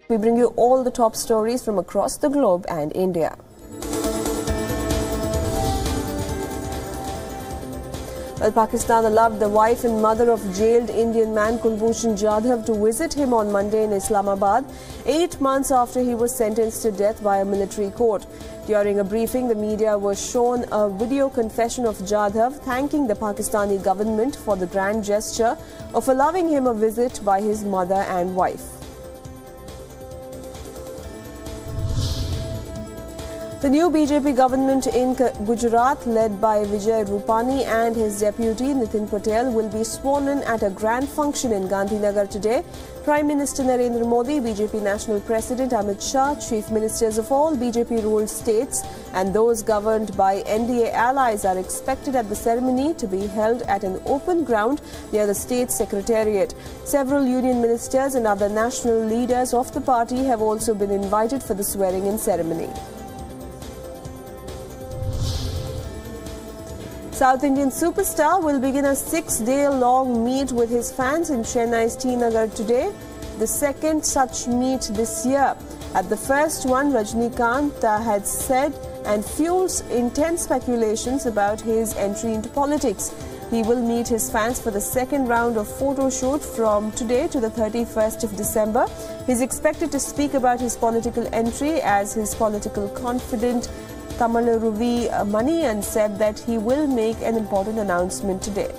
We bring you all the top stories from across the globe and India. Well, Pakistan allowed the wife and mother of jailed Indian man Kulbhushan Jadhav to visit him on Monday in Islamabad, 8 months after he was sentenced to death by a military court. During a briefing, the media was shown a video confession of Jadhav thanking the Pakistani government for the grand gesture of allowing him a visit by his mother and wife. The new BJP government in Gujarat, led by Vijay Rupani and his deputy Nitin Patel, will be sworn in at a grand function in Gandhinagar today. Prime Minister Narendra Modi, BJP National President Amit Shah, Chief Ministers of all BJP-ruled states and those governed by NDA allies are expected at the ceremony to be held at an open ground near the state secretariat. Several union ministers and other national leaders of the party have also been invited for the swearing-in ceremony. South Indian superstar will begin a 6-day-long meet with his fans in Chennai's T Nagar today, the second such meet this year. At the first one, Rajinikanth had said and fuels intense speculations about his entry into politics. He will meet his fans for the second round of photo shoot from today to the 31st of December. He is expected to speak about his political entry as his political confidant Tamilaruvi Manian said that he will make an important announcement today.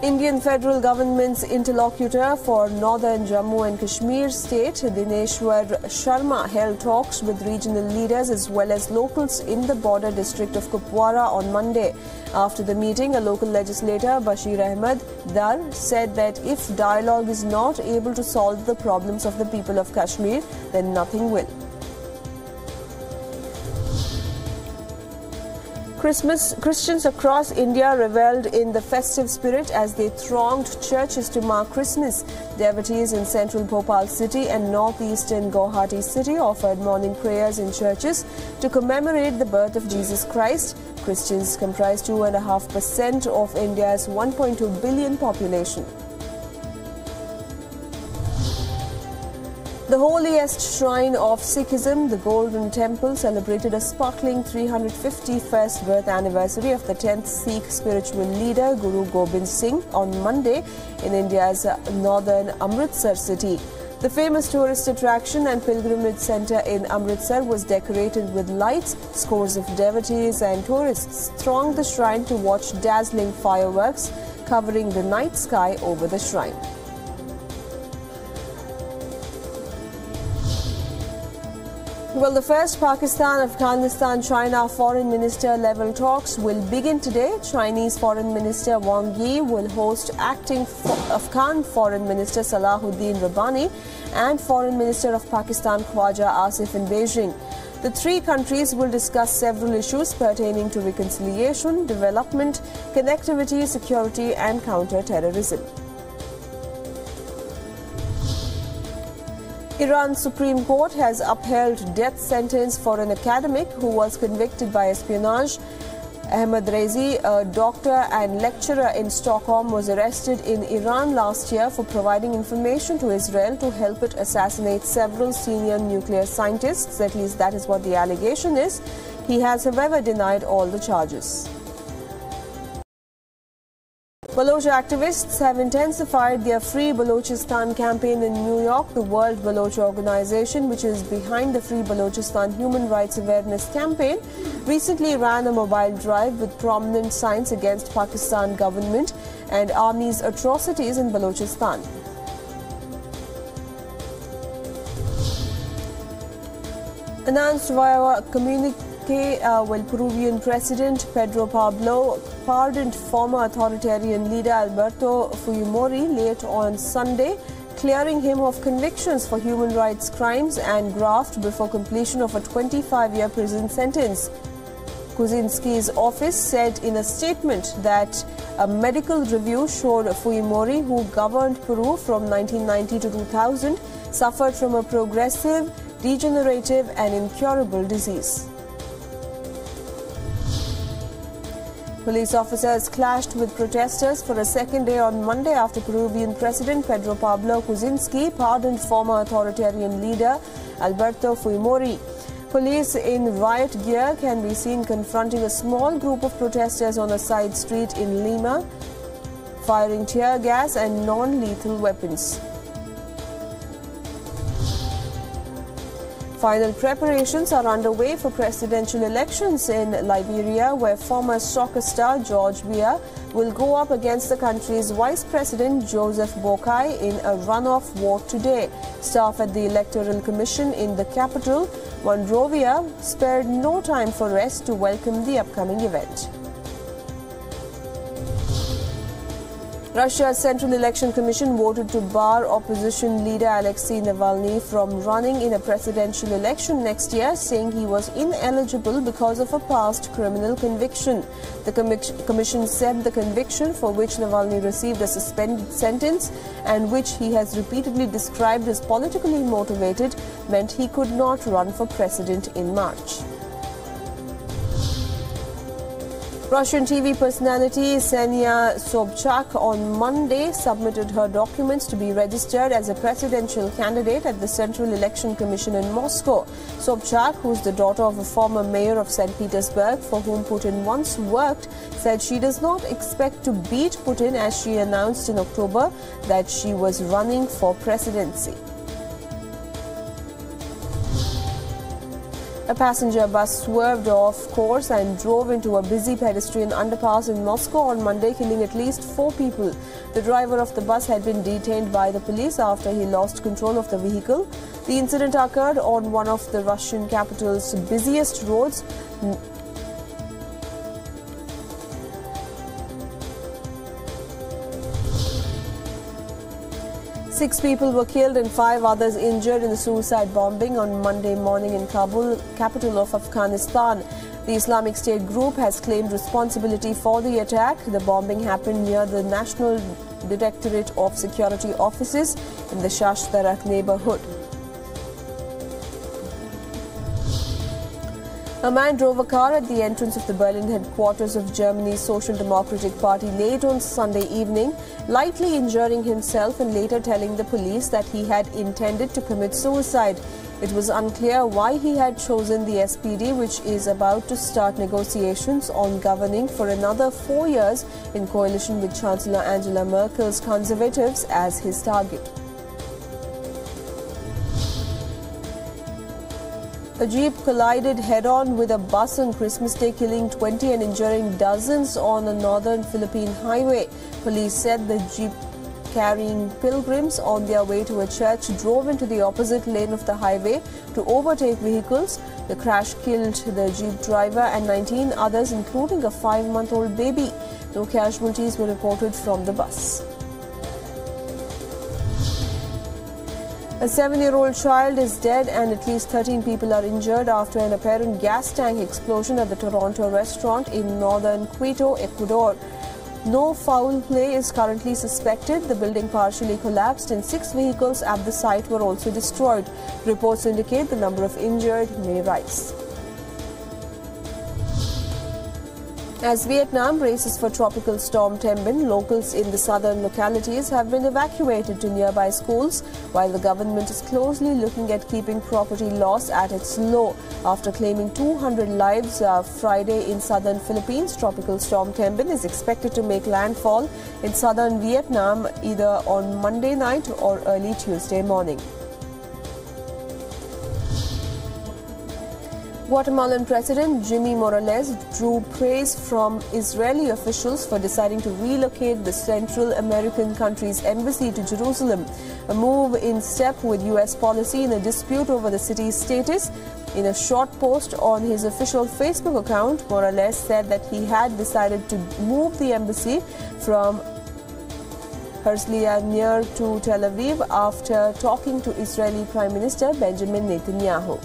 Indian federal government's interlocutor for northern Jammu and Kashmir state, Dineshwar Sharma, held talks with regional leaders as well as locals in the border district of Kupwara on Monday. After the meeting, a local legislator, Bashir Ahmed Dar, said that if dialogue is not able to solve the problems of the people of Kashmir, then nothing will. Christians across India revelled in the festive spirit as they thronged churches to mark Christmas. Devotees in central Bhopal city and northeastern Guwahati city offered morning prayers in churches to commemorate the birth of Jesus Christ. Christians comprise 2.5% of India's 1.2 billion population. The holiest shrine of Sikhism, the Golden Temple, celebrated a sparkling 351st birth anniversary of the 10th Sikh spiritual leader Guru Gobind Singh on Monday in India's northern Amritsar city. The famous tourist attraction and pilgrimage centre in Amritsar was decorated with lights. Scores of devotees and tourists thronged the shrine to watch dazzling fireworks covering the night sky over the shrine. Well, the first Pakistan-Afghanistan-China foreign minister level talks will begin today. Chinese Foreign Minister Wang Yi will host acting Afghan Foreign Minister Salahuddin Rabbani and Foreign Minister of Pakistan Khwaja Asif in Beijing. The three countries will discuss several issues pertaining to reconciliation, development, connectivity, security and counter-terrorism. Iran's Supreme Court has upheld death sentence for an academic who was convicted by espionage. Ahmad Rezi, a doctor and lecturer in Stockholm, was arrested in Iran last year for providing information to Israel to help it assassinate several senior nuclear scientists. At least that is what the allegation is. He has, however, denied all the charges. Baloch activists have intensified their Free Balochistan campaign in New York. The World Baloch Organization, which is behind the Free Balochistan Human Rights Awareness campaign, recently ran a mobile drive with prominent signs against Pakistan government and army's atrocities in Balochistan. Announced via a communique, Peruvian President Pedro Pablo pardoned former authoritarian leader Alberto Fujimori late on Sunday, clearing him of convictions for human rights crimes and graft before completion of a 25-year prison sentence. Kuczynski's office said in a statement that a medical review showed Fujimori, who governed Peru from 1990 to 2000, suffered from a progressive, degenerative and incurable disease. Police officers clashed with protesters for a second day on Monday after Peruvian President Pedro Pablo Kuczynski pardoned former authoritarian leader Alberto Fujimori. Police in riot gear can be seen confronting a small group of protesters on a side street in Lima, firing tear gas and non-lethal weapons. Final preparations are underway for presidential elections in Liberia, where former soccer star George Weah will go up against the country's Vice President Joseph Boakai in a runoff vote today. Staff at the Electoral Commission in the capital, Monrovia, spared no time for rest to welcome the upcoming event. Russia's Central Election Commission voted to bar opposition leader Alexei Navalny from running in a presidential election next year, saying he was ineligible because of a past criminal conviction. The commission said the conviction, for which Navalny received a suspended sentence and which he has repeatedly described as politically motivated, meant he could not run for president in March. Russian TV personality Ksenia Sobchak on Monday submitted her documents to be registered as a presidential candidate at the Central Election Commission in Moscow. Sobchak, who is the daughter of a former mayor of St. Petersburg for whom Putin once worked, said she does not expect to beat Putin, as she announced in October that she was running for presidency. A passenger bus swerved off course and drove into a busy pedestrian underpass in Moscow on Monday, killing at least 4 people. The driver of the bus had been detained by the police after he lost control of the vehicle. The incident occurred on one of the Russian capital's busiest roads. Six people were killed and 5 others injured in the suicide bombing on Monday morning in Kabul, capital of Afghanistan. The Islamic State group has claimed responsibility for the attack. The bombing happened near the National Directorate of Security offices in the Shashtarak neighborhood. A man drove a car at the entrance of the Berlin headquarters of Germany's Social Democratic Party late on Sunday evening, lightly injuring himself and later telling the police that he had intended to commit suicide. It was unclear why he had chosen the SPD, which is about to start negotiations on governing for another 4 years in coalition with Chancellor Angela Merkel's Conservatives, as his target. A jeep collided head-on with a bus on Christmas Day, killing 20 and injuring dozens on a northern Philippine highway. Police said the jeep carrying pilgrims on their way to a church drove into the opposite lane of the highway to overtake vehicles. The crash killed the jeep driver and 19 others, including a 5-month-old baby. No casualties were reported from the bus. A 7-year-old child is dead and at least 13 people are injured after an apparent gas tank explosion at the Toronto restaurant in northern Quito, Ecuador. No foul play is currently suspected. The building partially collapsed and 6 vehicles at the site were also destroyed. Reports indicate the number of injured may rise. As Vietnam braces for tropical storm Tembin, locals in the southern localities have been evacuated to nearby schools, while the government is closely looking at keeping property loss at its low. After claiming 200 lives Friday in southern Philippines, tropical storm Tembin is expected to make landfall in southern Vietnam either on Monday night or early Tuesday morning. Guatemalan President Jimmy Morales drew praise from Israeli officials for deciding to relocate the Central American country's embassy to Jerusalem, a move in step with U.S. policy in a dispute over the city's status. In a short post on his official Facebook account, Morales said that he had decided to move the embassy from Herzliya near to Tel Aviv after talking to Israeli Prime Minister Benjamin Netanyahu.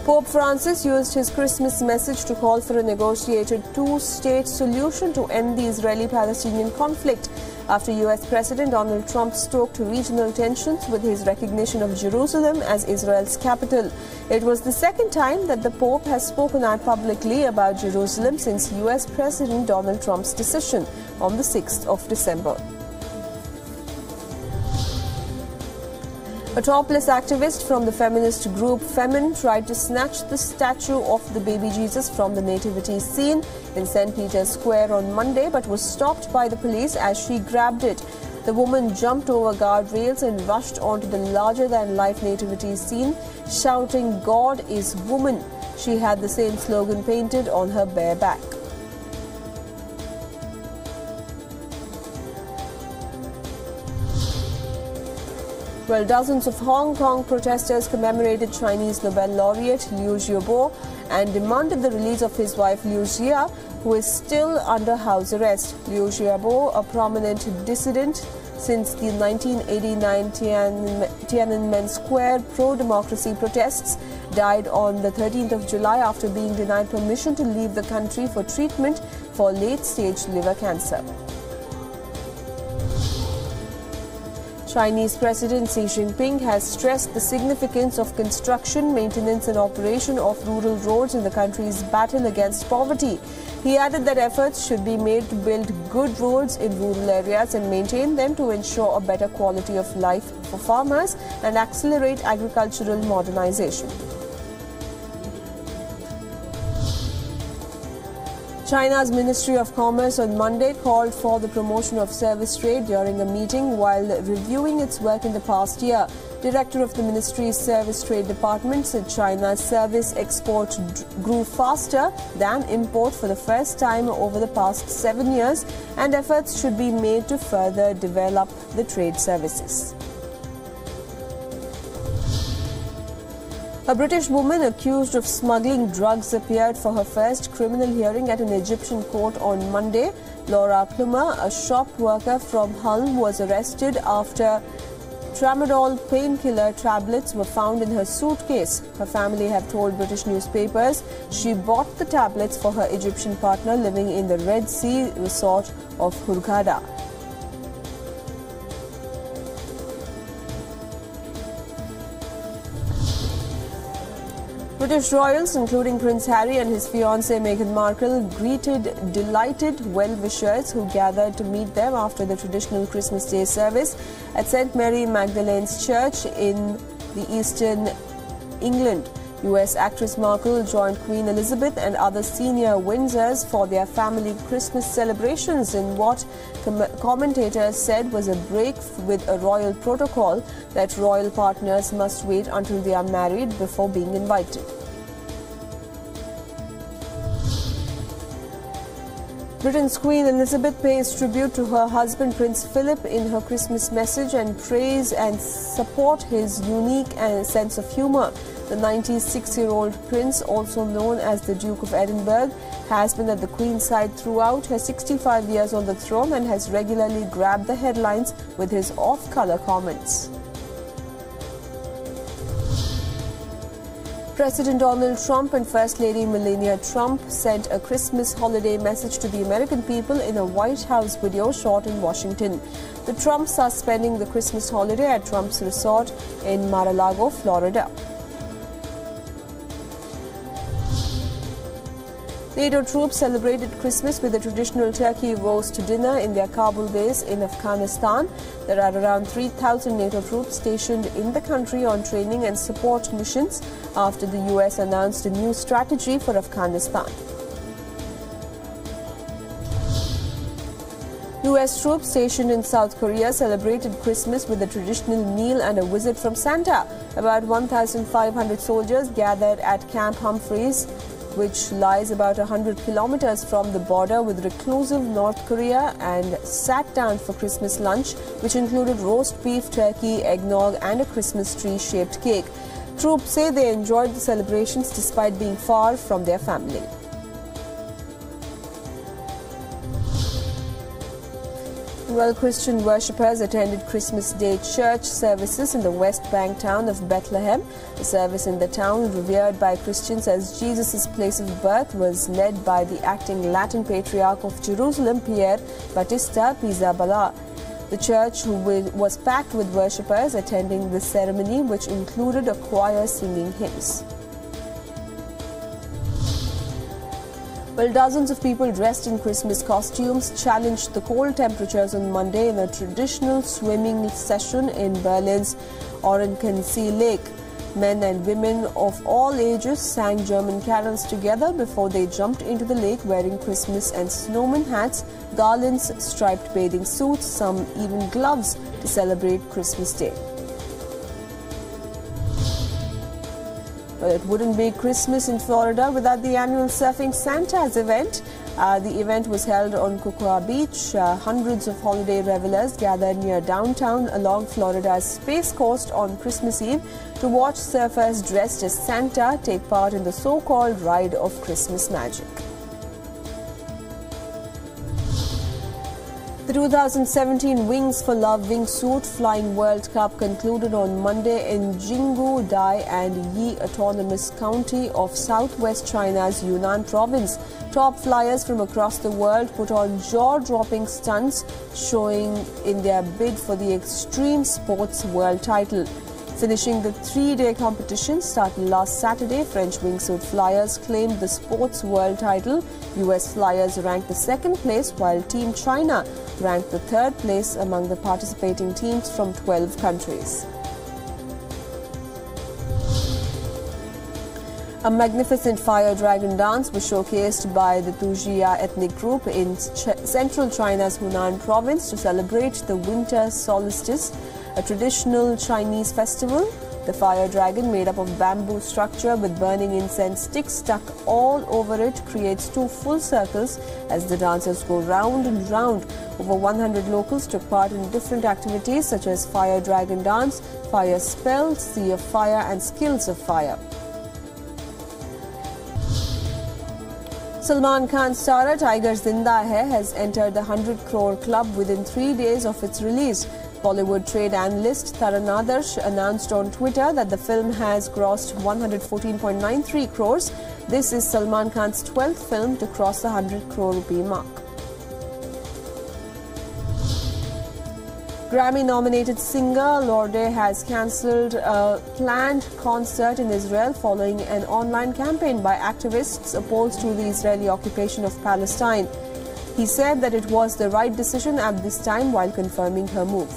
Pope Francis used his Christmas message to call for a negotiated 2-state solution to end the Israeli-Palestinian conflict. after US President Donald Trump stoked regional tensions with his recognition of Jerusalem as Israel's capital. It was the second time that the Pope has spoken out publicly about Jerusalem since US President Donald Trump's decision on the 6th of December. A topless activist from the feminist group Femin tried to snatch the statue of the baby Jesus from the nativity scene in St. Peter's Square on Monday, but was stopped by the police as she grabbed it. The woman jumped over guardrails and rushed onto the larger-than-life nativity scene, shouting, "God is woman." She had the same slogan painted on her bare back. Well, dozens of Hong Kong protesters commemorated Chinese Nobel laureate Liu Xiaobo and demanded the release of his wife Liu Xia, who is still under house arrest. Liu Xiaobo, a prominent dissident since the 1989 Tiananmen Square pro-democracy protests, died on the 13th of July after being denied permission to leave the country for treatment for late-stage liver cancer. Chinese President Xi Jinping has stressed the significance of construction, maintenance and operation of rural roads in the country's battle against poverty. He added that efforts should be made to build good roads in rural areas and maintain them to ensure a better quality of life for farmers and accelerate agricultural modernization. China's Ministry of Commerce on Monday called for the promotion of service trade during a meeting while reviewing its work in the past year. Director of the ministry's Service Trade Department said China's service export grew faster than import for the first time over the past 7 years, and efforts should be made to further develop the trade services. A British woman accused of smuggling drugs appeared for her first criminal hearing at an Egyptian court on Monday. Laura Plummer, a shop worker from Hull, was arrested after tramadol painkiller tablets were found in her suitcase. Her family have told British newspapers she bought the tablets for her Egyptian partner living in the Red Sea resort of Hurghada. British royals, including Prince Harry and his fiancée Meghan Markle, greeted delighted well-wishers who gathered to meet them after the traditional Christmas Day service at St. Mary Magdalene's Church in the eastern England. US actress Markle joined Queen Elizabeth and other senior Windsors for their family Christmas celebrations in what commentators said was a break with a royal protocol that royal partners must wait until they are married before being invited. Britain's Queen Elizabeth pays tribute to her husband Prince Philip in her Christmas message and praise and support his unique sense of humour. The 96-year-old prince, also known as the Duke of Edinburgh, has been at the Queen's side throughout her 65 years on the throne and has regularly grabbed the headlines with his off-colour comments. President Donald Trump and First Lady Melania Trump sent a Christmas holiday message to the American people in a White House video shot in Washington. The Trumps are spending the Christmas holiday at Trump's resort in Mar-a-Lago, Florida. NATO troops celebrated Christmas with a traditional turkey roast dinner in their Kabul base in Afghanistan. There are around 3,000 NATO troops stationed in the country on training and support missions after the US announced a new strategy for Afghanistan. US troops stationed in South Korea celebrated Christmas with a traditional meal and a visit from Santa. About 1,500 soldiers gathered at Camp Humphreys, which lies about 100 kilometers from the border with reclusive North Korea, and sat down for Christmas lunch, which included roast beef, turkey, eggnog and a Christmas tree-shaped cake. Troops say they enjoyed the celebrations despite being far from their family. Well, Christian worshippers attended Christmas Day church services in the West Bank town of Bethlehem. The service in the town, revered by Christians as Jesus' place of birth, was led by the acting Latin Patriarch of Jerusalem, Pierre Battista Pizzaballa. The church was packed with worshippers attending the ceremony, which included a choir singing hymns. Well, dozens of people dressed in Christmas costumes challenged the cold temperatures on Monday in a traditional swimming session in Berlin's Oraniense Lake. Men and women of all ages sang German carols together before they jumped into the lake wearing Christmas and snowman hats, garlands, striped bathing suits, some even gloves to celebrate Christmas Day. Well, it wouldn't be Christmas in Florida without the annual Surfing Santas event. The event was held on Cocoa Beach. Hundreds of holiday revelers gathered near downtown along Florida's Space Coast on Christmas Eve to watch surfers dressed as Santa take part in the so-called Ride of Christmas Magic. The 2017 Wings for Love Wingsuit Flying World Cup concluded on Monday in Jinggu, Dai and Yi Autonomous County of southwest China's Yunnan province. Top flyers from across the world put on jaw-dropping stunts, showing in their bid for the Extreme Sports World title. Finishing the three-day competition starting last Saturday, French wingsuit flyers claimed the sports world title. US flyers ranked the second place, while Team China ranked the third place among the participating teams from 12 countries. A magnificent fire dragon dance was showcased by the Tujia ethnic group in central China's Hunan province to celebrate the winter solstice, a traditional Chinese festival. The fire dragon, made up of bamboo structure with burning incense sticks stuck all over it, creates two full circles as the dancers go round and round. Over 100 locals took part in different activities such as fire dragon dance, fire spell, sea of fire and skills of fire. Salman Khan's starrer Tiger Zinda Hai has entered the 100 crore club within 3 days of its release. Bollywood trade analyst Taran Adarsh announced on Twitter that the film has grossed 114.93 crores. This is Salman Khan's 12th film to cross the 100 crore rupee mark. Grammy-nominated singer Lorde has cancelled a planned concert in Israel following an online campaign by activists opposed to the Israeli occupation of Palestine. He said that it was the right decision at this time while confirming her move.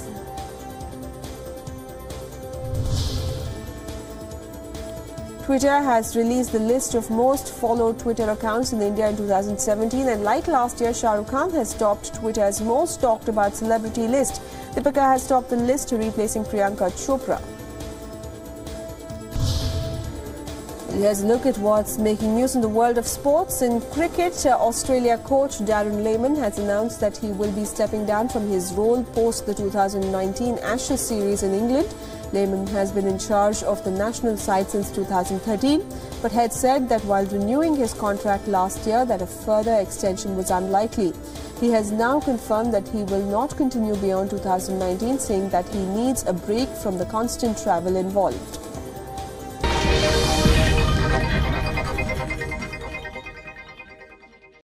Twitter has released the list of most followed Twitter accounts in India in 2017, and like last year, Shah Rukh Khan has topped Twitter's most talked about celebrity list. Deepika has topped the list, replacing Priyanka Chopra. Here's a look at what's making news in the world of sports. In cricket, Australia coach Darren Lehmann has announced that he will be stepping down from his role post the 2019 Ashes series in England. Lehmann has been in charge of the national side since 2013, but had said that while renewing his contract last year that a further extension was unlikely. He has now confirmed that he will not continue beyond 2019, saying that he needs a break from the constant travel involved.